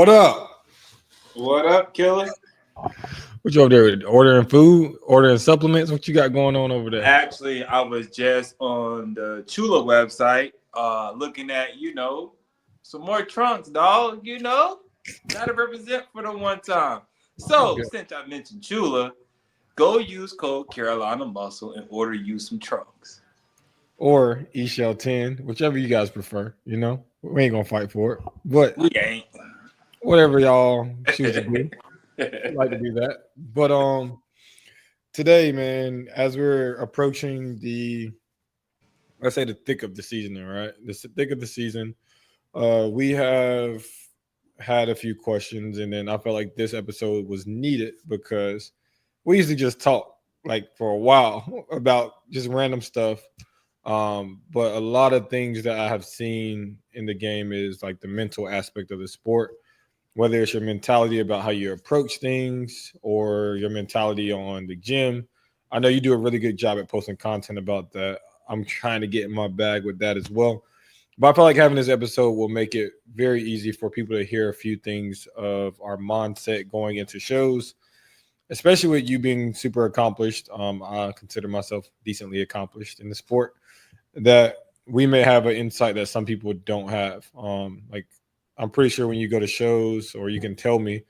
What up? What up, killer? What you over there ordering food, ordering supplements? What you got going on over there? Actually, I was just on the Chula website, looking at some more trunks, dog. Gotta represent for the one time. So Okay. since I mentioned Chula, go use code Carolina Muscle and order you some trunks. Or eShell 10, whichever you guys prefer. We ain't gonna fight for it, but We ain't. whatever y'all choose to do, we like to do that. But today, man, as we're approaching the let's say the thick of the season, all right, the thick of the season, we have had a few questions, and then I felt like this episode was needed because we used to just talk like for a while about just random stuff. But a lot of things that I have seen in the game is like the mental aspect of the sport, whether it's your mentality about how you approach things or your mentality on the gym. I know you do a really good job at posting content about that. I'm trying to get in my bag with that as well. But I feel like having this episode will make it very easy for people to hear a few things of our mindset going into shows, especially with you being super accomplished. I consider myself decently accomplished in the sport, that we may have an insight that some people don't have. Like I'm pretty sure when you go to shows, or you can tell me,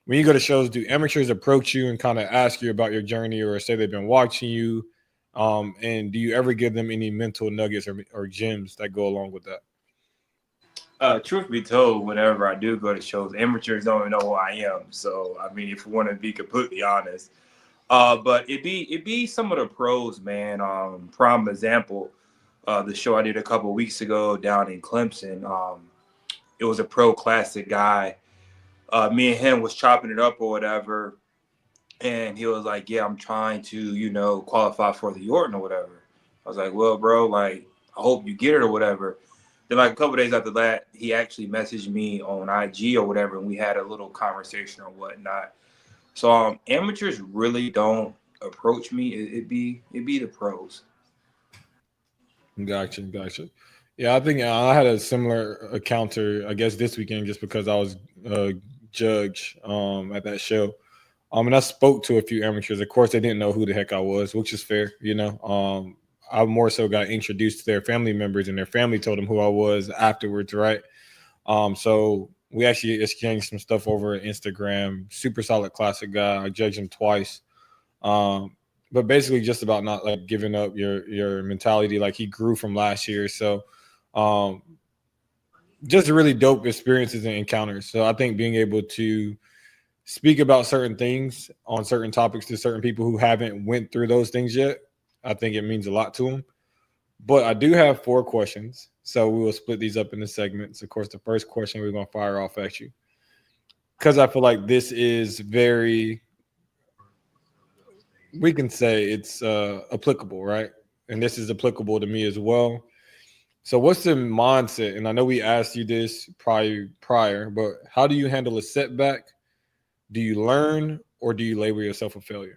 when you go to shows, do amateurs approach you and kind of ask you about your journey, or say they've been watching you? And do you ever give them any mental nuggets or gems that go along with that? Truth be told, whenever I do go to shows, amateurs don't even know who I am. So, I mean, if we want to be completely honest, but it be some of the pros, man. Prime example, the show I did a couple of weeks ago down in Clemson. It was a pro classic guy. Me and him was chopping it up or whatever, and he was like, "Yeah, I'm trying to, qualify for the Yorton or whatever." I was like, "Well, bro, like, I hope you get it or whatever." Then, like a couple of days after that, he actually messaged me on IG or whatever, and we had a little conversation or whatnot. So, amateurs really don't approach me. It be the pros. Gotcha. Yeah, I think I had a similar encounter, I guess, this weekend, just because I was a judge at that show. And I spoke to a few amateurs. Of course, they didn't know who the heck I was, which is fair. I more so got introduced to their family members, and their family told them who I was afterwards, right? So we actually exchanged some stuff over Instagram. Super solid classic guy. I judged him twice. Um, but basically just about not like giving up your mentality. Like he grew from last year. So um, just really dope experiences and encounters. So I think being able to speak about certain things on certain topics to certain people who haven't went through those things yet, I think it means a lot to them. But I do have four questions. So we will split these up into segments. Of course, the first question we're going to fire off at you, because I feel like this is very, we can say it's applicable, right? And this is applicable to me as well. So what's the mindset? And I know we asked you this prior, but how do you handle a setback? Do you learn, or do you label yourself a failure?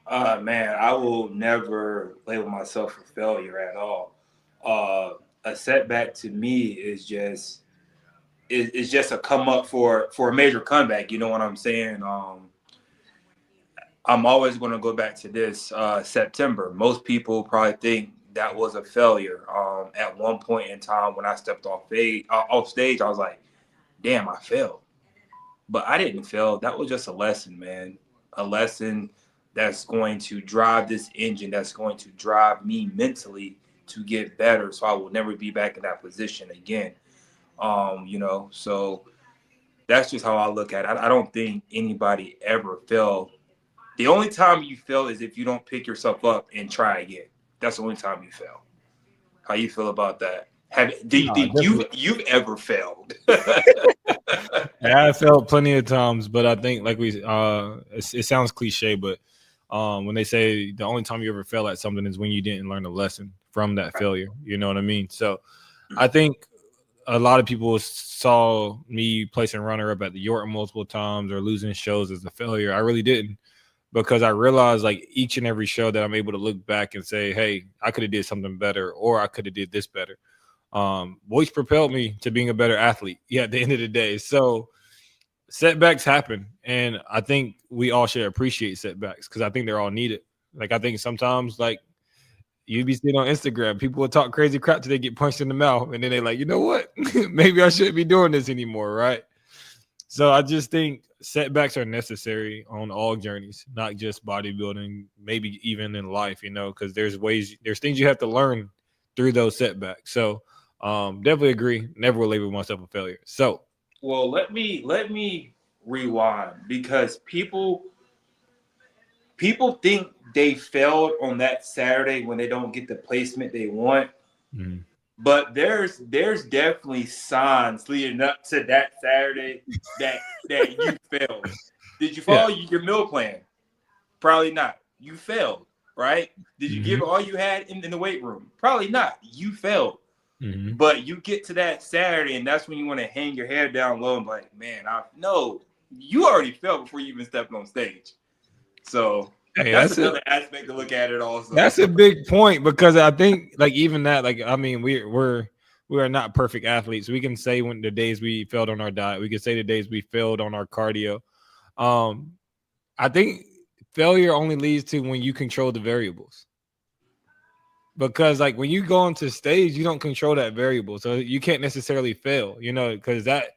Man, I will never label myself a failure at all. Uh, a setback to me is just a come up for a major comeback. You know what I'm saying? I'm always going to go back to this September. Most people probably think that was a failure. At one point in time, when I stepped off stage, I was like, "Damn, I failed," but I didn't fail. That was just a lesson, man. A lesson that's going to drive this engine. That's going to drive me mentally to get better, so I will never be back in that position again. So that's just how I look at it. I don't think anybody ever failed. The only time you fail is if you don't pick yourself up and try again. That's the only time you fail. How you feel about that? Do you No, think definitely. you've ever failed? Yeah, I felt plenty of times, but I think like it sounds cliche, but when they say the only time you ever fail at something is when you didn't learn a lesson from that failure, you know what I mean? So I think a lot of people saw me placing runner up at the Yorton multiple times or losing shows as a failure. I really didn't, because I realized like each and every show that I'm able to look back and say, hey, I could have did something better, or I could have did this better. which propelled me to being a better athlete. Yeah, at the end of the day. So setbacks happen, and I think we all should appreciate setbacks because I think they're all needed. Like I think sometimes, like you be seeing on Instagram, people will talk crazy crap till they get punched in the mouth, and then they're like, you know what? Maybe I shouldn't be doing this anymore, right? So I just think setbacks are necessary on all journeys, not just bodybuilding, maybe even in life, because there's things you have to learn through those setbacks. So definitely agree. Never will label myself a failure. So well, let me rewind because people think they failed on that Saturday when they don't get the placement they want. Mm-hmm. But there's definitely signs leading up to that Saturday that you failed. Did you follow your meal plan? Probably not. You failed, right? Did you give all you had in the weight room? Probably not. You failed. Mm-hmm. But you get to that Saturday, and that's when you want to hang your head down low and be like, man, no, you already failed before you even stepped on stage. So that's another aspect to look at it also. That's a big point because I think like even that, like, I mean, we are not perfect athletes. We can say when the days we failed on our diet, we can say the days we failed on our cardio. I think failure only leads to when you control the variables. Because like when you go onto stage, you don't control that variable. So you can't necessarily fail, because that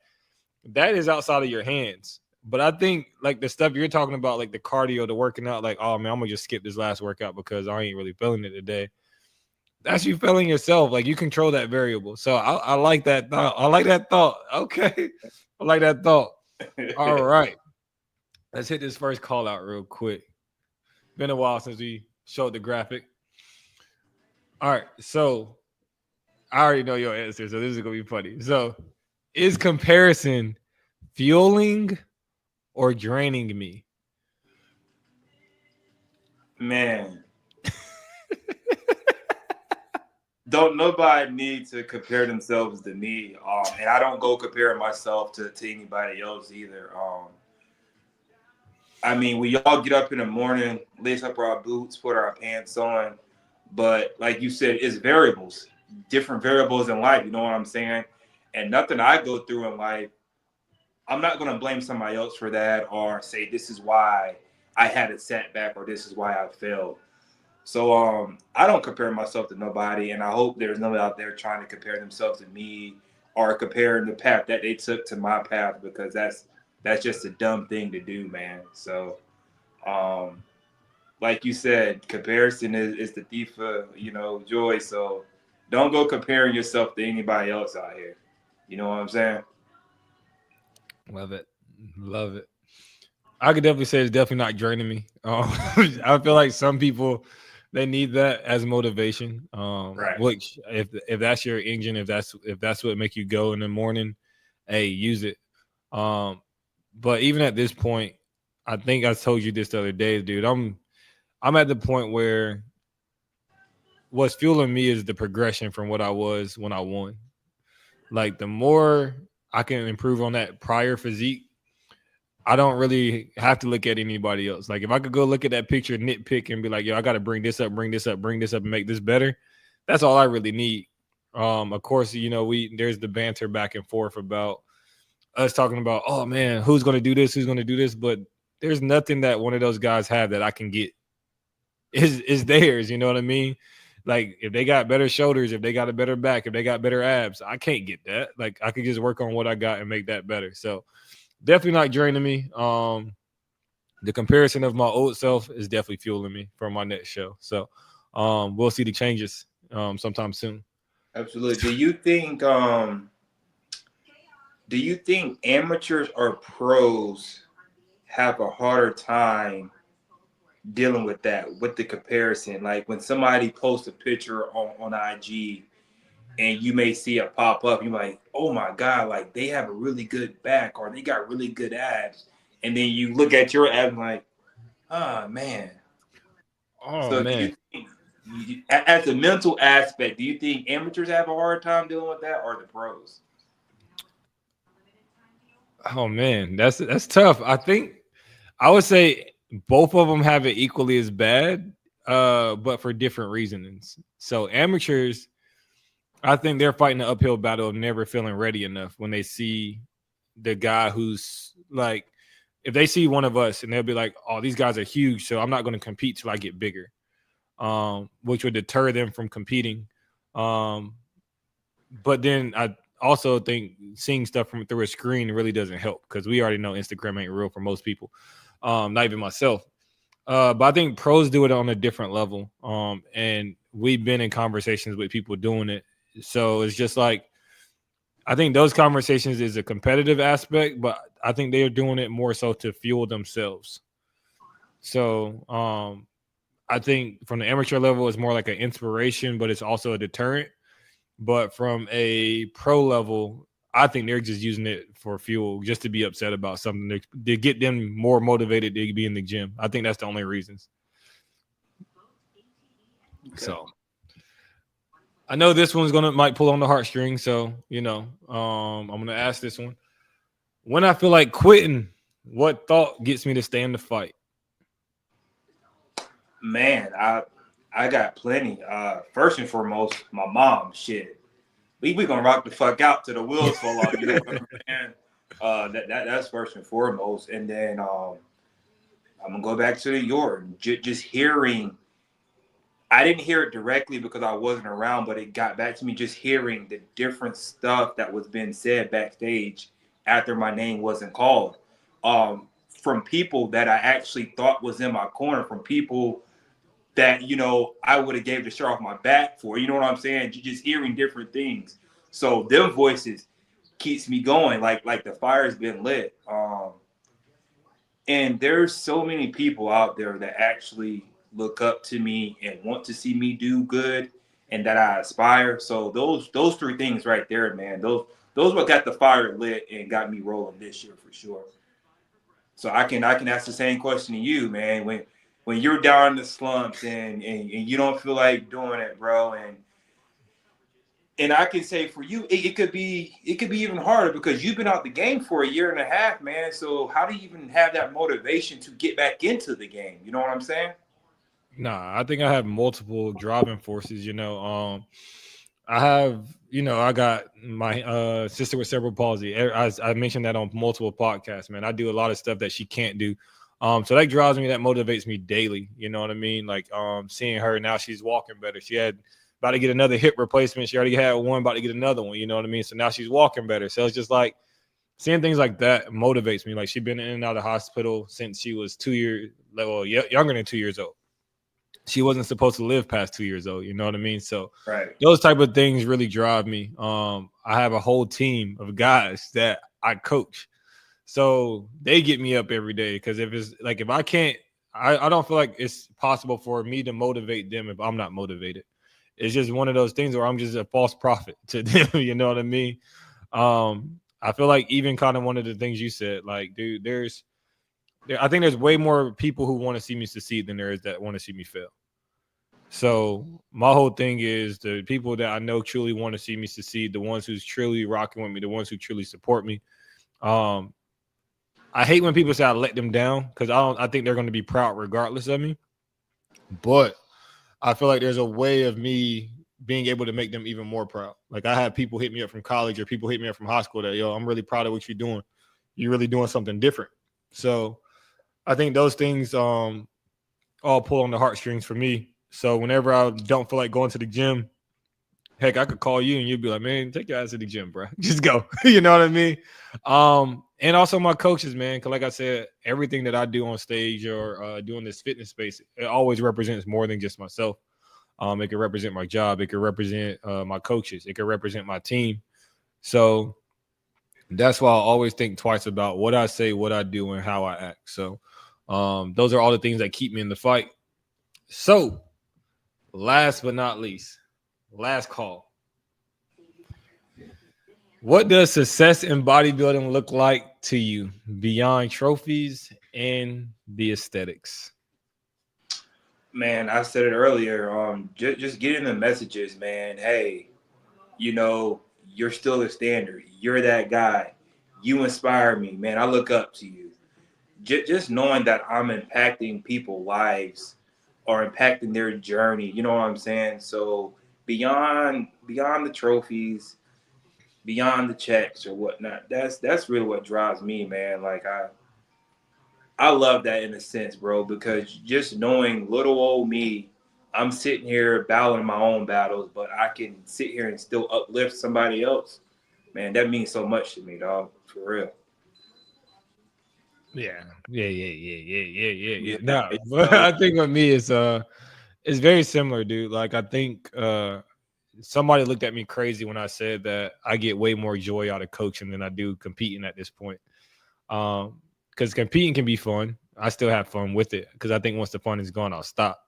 is outside of your hands. But I think like the stuff you're talking about, like the cardio, the working out, like, oh man, I'm gonna just skip this last workout because I ain't really feeling it today. That's you feeling yourself. Like you control that variable. So I like that thought. I like that thought. Okay. I like that thought. All right. Let's hit this first call out real quick. Been a while since we showed the graphic. All right. So I already know your answer. So this is gonna be funny. So is comparison fueling or draining me? Man. Don't nobody need to compare themselves to me. And I don't go comparing myself to anybody else either. I mean, we all get up in the morning, lace up our boots, put our pants on. But like you said, it's variables, different variables in life. You know what I'm saying? And nothing I go through in life, I'm not going to blame somebody else for that or say this is why I had a setback or this is why I failed. So I don't compare myself to nobody, and I hope there's nobody out there trying to compare themselves to me or comparing the path that they took to my path, because that's just a dumb thing to do, man. So like you said, comparison is the thief of, joy. So don't go comparing yourself to anybody else out here. You know what I'm saying? Love it. Love it. I could definitely say it's definitely not draining me. I feel like some people, they need that as motivation. Right. Which if that's your engine, if that's what make you go in the morning, hey, use it. But even at this point, I think I told you this the other day, dude. I'm at the point where what's fueling me is the progression from what I was when I won. Like the more I can improve on that prior physique, I don't really have to look at anybody else. Like if I could go look at that picture, nitpick, and be like, yo, I got to bring this up, and make this better. That's all I really need. Of course, there's the banter back and forth about us talking about, oh man, who's going to do this? But there's nothing that one of those guys have that I can get. Is theirs. You know what I mean? Like if they got better shoulders, if they got a better back, if they got better abs, I can't get that. Like I could just work on what I got and make that better. So definitely not draining me. The comparison of my old self is definitely fueling me for my next show. So we'll see the changes sometime soon. Absolutely. Do you think amateurs or pros have a harder time dealing with that, with the comparison? Like when somebody posts a picture on IG and you may see it pop up, you're like, oh my God, like they have a really good back or they got really good abs. And then you look at your abs like, oh man. Oh man. As a mental aspect, do you think amateurs have a hard time dealing with that or the pros? Oh man, that's tough. I think I would say both of them have it equally as bad, but for different reasons. So amateurs, I think they're fighting the uphill battle of never feeling ready enough when they see the guy who's like, if they see one of us and they'll be like, oh, these guys are huge, so I'm not going to compete till I get bigger, which would deter them from competing. But then I also think seeing stuff from through a screen really doesn't help because we already know Instagram ain't real for most people, not even myself. But I think pros do it on a different level. And we've been in conversations with people doing it. So it's just like, I think those conversations is a competitive aspect, but I think they're doing it more so to fuel themselves. So I think from the amateur level, it's more like an inspiration, but it's also a deterrent. But from a pro level, I think they're just using it for fuel, just to be upset about something to get them more motivated to be in the gym. I think that's the only reasons. Okay. So I know this one's might pull on the heartstrings. So, I'm going to ask this one. When I feel like quitting, what thought gets me to stay in the fight? Man, I got plenty. First and foremost, my mom. Shit, we gonna rock the fuck out to the wheels fall off. You know what I'm saying? That's first and foremost, and then I'm gonna go back to the Jordan. Just hearing, I didn't hear it directly because I wasn't around, but it got back to me just hearing the different stuff that was being said backstage after my name wasn't called, from people that I actually thought was in my corner, from people that, I would have gave the shirt off my back for, you know what I'm saying? Just hearing different things. So them voices keeps me going, like the fire's been lit. And there's so many people out there that actually look up to me and want to see me do good and that I aspire. So those three things right there, man, those what got the fire lit and got me rolling this year for sure. So I can ask the same question to you, man. When you're down in the slumps and you don't feel like doing it, bro, and I can say for you, it could be even harder because you've been out the game for a year and a half, man. So how do you even have that motivation to get back into the game? You know what I'm saying? Nah, I think I have multiple driving forces. I have, I got my sister with cerebral palsy. I mentioned that on multiple podcasts, man. I do a lot of stuff that she can't do. So that drives me, that motivates me daily. You know what I mean? Like seeing her now, she's walking better. She had about to get another hip replacement. She already had one, about to get another one. You know what I mean? So now she's walking better. So it's just like seeing things like that motivates me. Like she's been in and out of the hospital since she was 2 years, younger than 2 years old. She wasn't supposed to live past 2 years old. You know what I mean? So right. Those type of things really drive me. I have a whole team of guys that I coach. So they get me up every day because if I can't, I don't feel like it's possible for me to motivate them if I'm not motivated. It's just one of those things where I'm just a false prophet to them. You know what I mean? I feel like even kind of one of the things you said, like, dude, I think there's way more people who want to see me succeed than there is that want to see me fail. So my whole thing is the people that I know truly want to see me succeed, the ones who's truly rocking with me, the ones who truly support me. I hate when people say I let them down because I think they're going to be proud regardless of me. But I feel like there's a way of me being able to make them even more proud. Like I have people hit me up from college or people hit me up from high school that, I'm really proud of what you're doing. You're really doing something different. So I think those things all pull on the heartstrings for me. So whenever I don't feel like going to the gym, heck, I could call you and you'd be like, man, take your ass to the gym, bro. Just go. You know what I mean? And also my coaches, man, because like I said, everything that I do on stage or doing this fitness space, it always represents more than just myself. It can represent my job. It can represent my coaches. It can represent my team. So that's why I always think twice about what I say, what I do, and how I act. So those are all the things that keep me in the fight. So last but not least, last call. What does success in bodybuilding look like to you beyond trophies and the aesthetics? Man, I said it earlier. Just getting the messages, man. Hey, you're still the standard. You're that guy. You inspire me, man. I look up to you. Just knowing that I'm impacting people's lives or impacting their journey. You know what I'm saying? So beyond the trophies, beyond the checks or whatnot. That's really what drives me, man. Like I love that in a sense, bro, because just knowing little old me, I'm sitting here battling my own battles, but I can sit here and still uplift somebody else. Man, that means so much to me, dog. For real. Yeah. No, but I think with me it's very similar, dude. Like I think somebody looked at me crazy when I said that I get way more joy out of coaching than I do competing at this point. Because competing can be fun. I still have fun with it because I think once the fun is gone, I'll stop.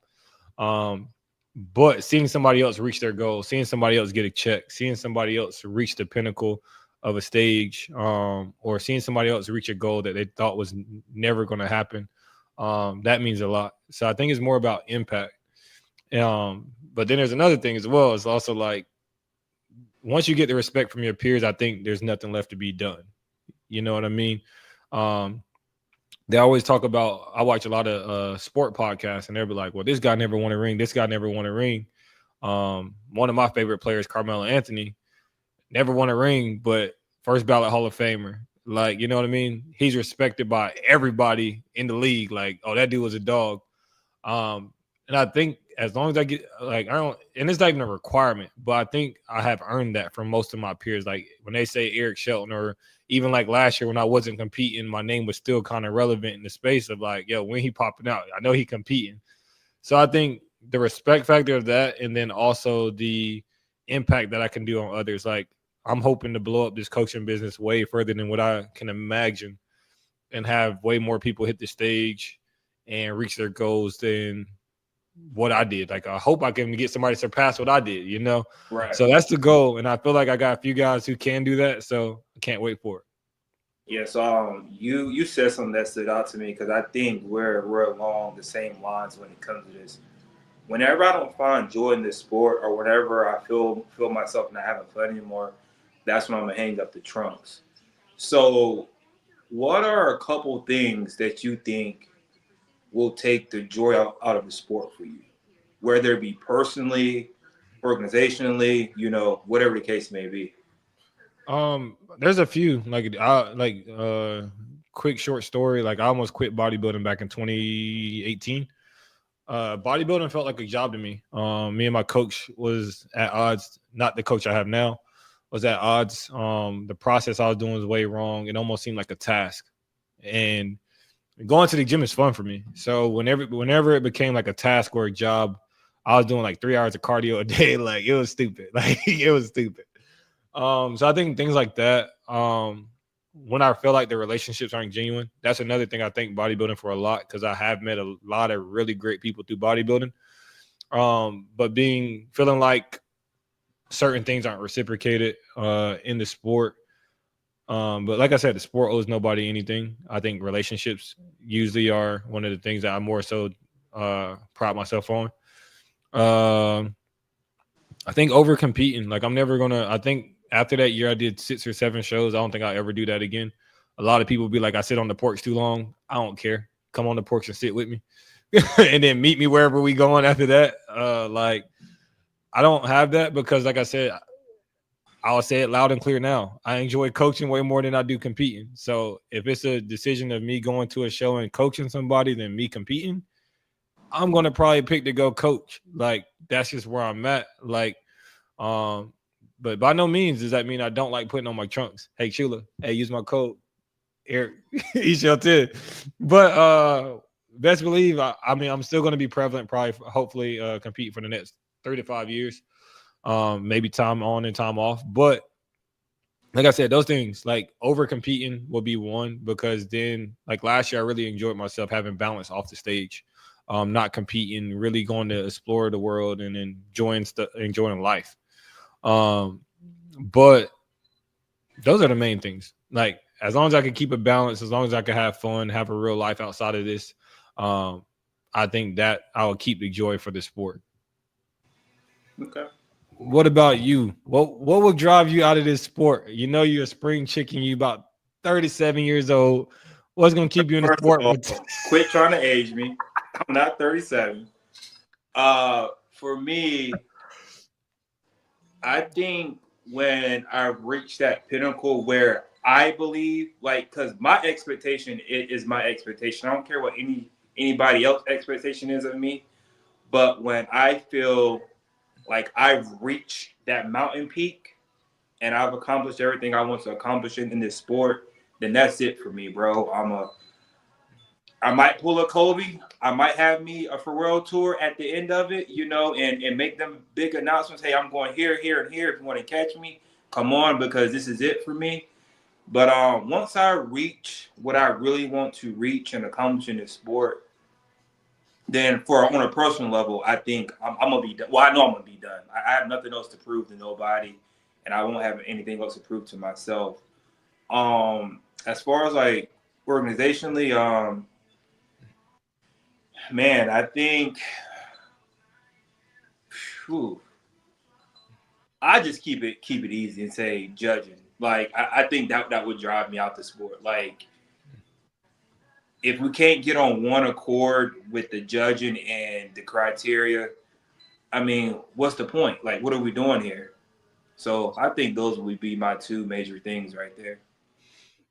Um, but seeing somebody else reach their goal, seeing somebody else get a check, seeing somebody else reach the pinnacle of a stage, or seeing somebody else reach a goal that they thought was never going to happen, that means a lot. So I think it's more about impact. But then there's another thing as well. It's also like once you get the respect from your peers, I think there's nothing left to be done. You know what I mean? They always talk about, I watch a lot of sport podcasts and they'll be like, well, this guy never won a ring. This guy never won a ring. One of my favorite players, Carmelo Anthony, never won a ring, but first ballot Hall of Famer. Like, you know what I mean? He's respected by everybody in the league. Like, oh, that dude was a dog. And I think as long as I get, like, I don't, and it's not even a requirement, but I think I have earned that from most of my peers. Like when they say Eric Shelton, or even like last year when I wasn't competing, my name was still kind of relevant in the space of like, yo, when he popping out, I know he competing. So I think the respect factor of that, and then also the impact that I can do on others. Like I'm hoping to blow up this coaching business way further than what I can imagine, and have way more people hit the stage and reach their goals than what I did. Like I hope I can get somebody to surpass what I did, you know? Right. So that's the goal. And I feel like I got a few guys who can do that. So I can't wait for it. Yeah, so you said something that stood out to me because I think we're along the same lines when it comes to this. Whenever I don't find joy in this sport, or whenever I feel myself not having fun anymore, that's when I'm gonna hang up the trunks. So, what are a couple things that you think will take the joy out of the sport for you, whether it be personally, organizationally, whatever the case may be? There's a few quick short story. Like I almost quit bodybuilding back in 2018. Bodybuilding felt like a job to me. Me and my coach was at odds. Not the coach I have now, was at odds. The process I was doing was way wrong. It almost seemed like a task, and going to the gym is fun for me. So whenever it became like a task or a job, I was doing like 3 hours of cardio a day. Like it was stupid. Like it was stupid. So I think things like that. When I feel like the relationships aren't genuine, that's another thing I think bodybuilding for a lot, because I have met a lot of really great people through bodybuilding. But feeling like certain things aren't reciprocated in the sport. But like I said, the sport owes nobody anything. I think relationships usually are one of the things that I more so pride myself on. I think over competing, like I think after that year I did 6 or 7 shows. I don't think I'll ever do that again. A lot of people be like, I sit on the porch too long. I don't care. Come on the porch and sit with me. And then meet me wherever we going after that. Like I don't have that because like I said, I'll say it loud and clear now. I enjoy coaching way more than I do competing. So if it's a decision of me going to a show and coaching somebody than me competing, I'm going to probably pick to go coach. Like that's just where I'm at. Like, but by no means does that mean I don't like putting on my trunks. Hey, Chula, hey, use my code. Eric, eat your too. But best believe, I mean, I'm still going to be prevalent, probably, hopefully compete for the next 3 to 5 years. Maybe time on and time off. But like I said, those things like over competing will be one, because then like last year, I really enjoyed myself having balance off the stage, not competing, really going to explore the world and enjoying life. But those are the main things. Like as long as I can keep it balanced, as long as I can have fun, have a real life outside of this, I think that I will keep the joy for the sport. Okay. What about you? What will drive you out of this sport? You know you're a spring chicken. You about 37 years old. What's going to keep you in the sport? Quit trying to age me. I'm not 37. For me, I think when I reach that pinnacle where I believe, like, because my expectation is my expectation. I don't care what anybody else expectation is of me. But when I feel like I've reached that mountain peak and I've accomplished everything I want to accomplish in this sport, then that's it for me, bro. I might pull a Kobe. I might have me a Pharrell tour at the end of it, and make them big announcements. Hey, I'm going here, here, and here. If you want to catch me, come on, because this is it for me. But once I reach what I really want to reach and accomplish in this sport, then on a personal level, I think I'm gonna be done. Well, I know I'm gonna be done. I have nothing else to prove to nobody, and I won't have anything else to prove to myself. As far as like organizationally, man, I think, whew, I just keep it easy and say judging. Like I think that would drive me out the sport. Like if we can't get on one accord with the judging and the criteria, I mean, what's the point? Like, what are we doing here? So I think those would be my two major things right there.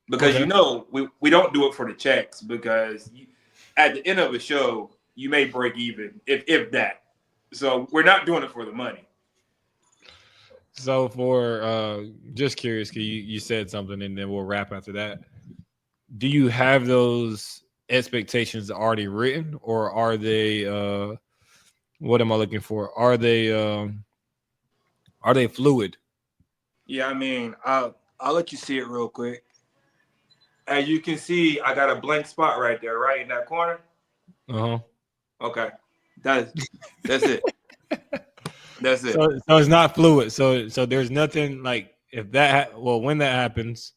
Because we don't do it for the checks, because at the end of a show you may break even if that. So we're not doing it for the money. So for just curious, because you said something, and then we'll wrap after that. Do you have those expectations already written, or are they? What am I looking for? Are they fluid? Yeah, I mean, I'll let you see it real quick. As you can see, I got a blank spot right there, right in that corner. Uh-huh. Okay, that's it. That's it. So it's not fluid. So there's nothing like if that. When that happens,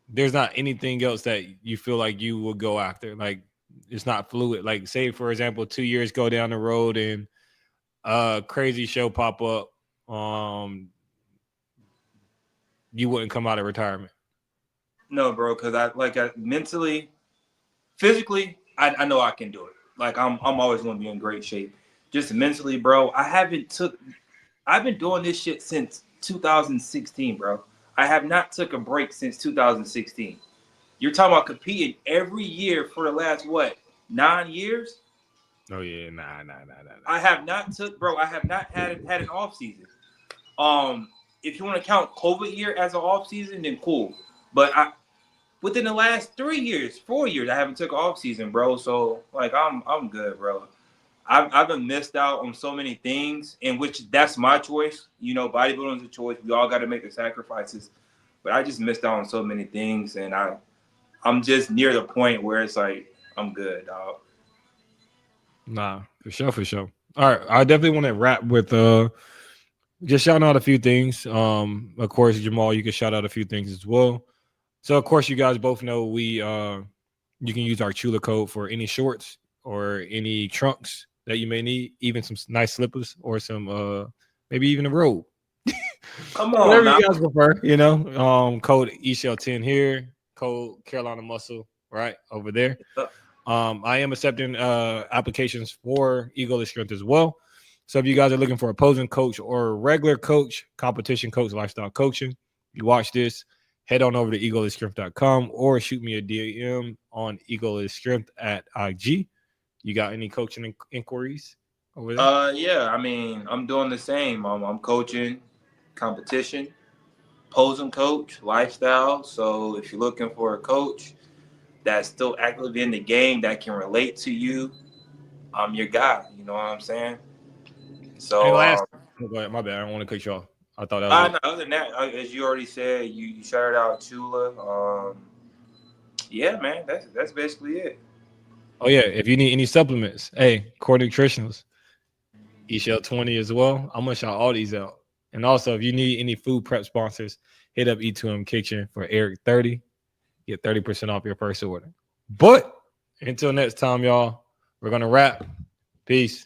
there's not anything else that you feel like you will go after. Like it's not fluid. Like say for example, 2 years go down the road and crazy show pop up. You wouldn't come out of retirement. No, bro, because I mentally, physically, I know I can do it. Like I'm always going to be in great shape. Just mentally, bro, I've been doing this shit since 2016, bro. I have not took a break since 2016. You're talking about competing every year for the last 9 years? Oh yeah, nah. I have not had an off season. If you want to count COVID year as an off season, then cool. But within the last 3 years, 4 years, I haven't took an off season, bro. So like I'm good, bro. I've been missed out on so many things, in which that's my choice. Bodybuilding is a choice. We all got to make the sacrifices. But I just missed out on so many things, and I'm just near the point where it's like I'm good, dog. Nah, for sure. All right, I definitely want to wrap with just shouting out a few things. Of course, Jamal, you can shout out a few things as well. So, of course, you guys both know you can use our Chula code for any shorts or any trunks that you may need, even some nice slippers or some maybe even a robe. Come on, whatever now. You guys prefer. Code eShell10 here, code Carolina Muscle right over there. I am accepting applications for Egoless Strength as well. So if you guys are looking for a posing coach or a regular coach, competition coach, lifestyle coaching, you watch this, head on over to egolessstrength.com or shoot me a DM on egolessstrength at IG. You got any coaching inquiries over there? Yeah, I mean, I'm doing the same. I'm coaching competition, posing coach, lifestyle. So if you're looking for a coach that's still actively in the game that can relate to you, I'm your guy. You know what I'm saying? So, go ahead, my bad. I don't want to cut you off. I thought that was no, other than that, as you already said, you shouted out Chula. Yeah, man, that's basically it. Oh yeah, if you need any supplements, hey, Core Nutritionals, eShell20 as well. I'm gonna shout all these out. And also, if you need any food prep sponsors, hit up E2M Kitchen for Eric 30. Get 30% off your first order. But until next time, y'all, we're gonna wrap. Peace.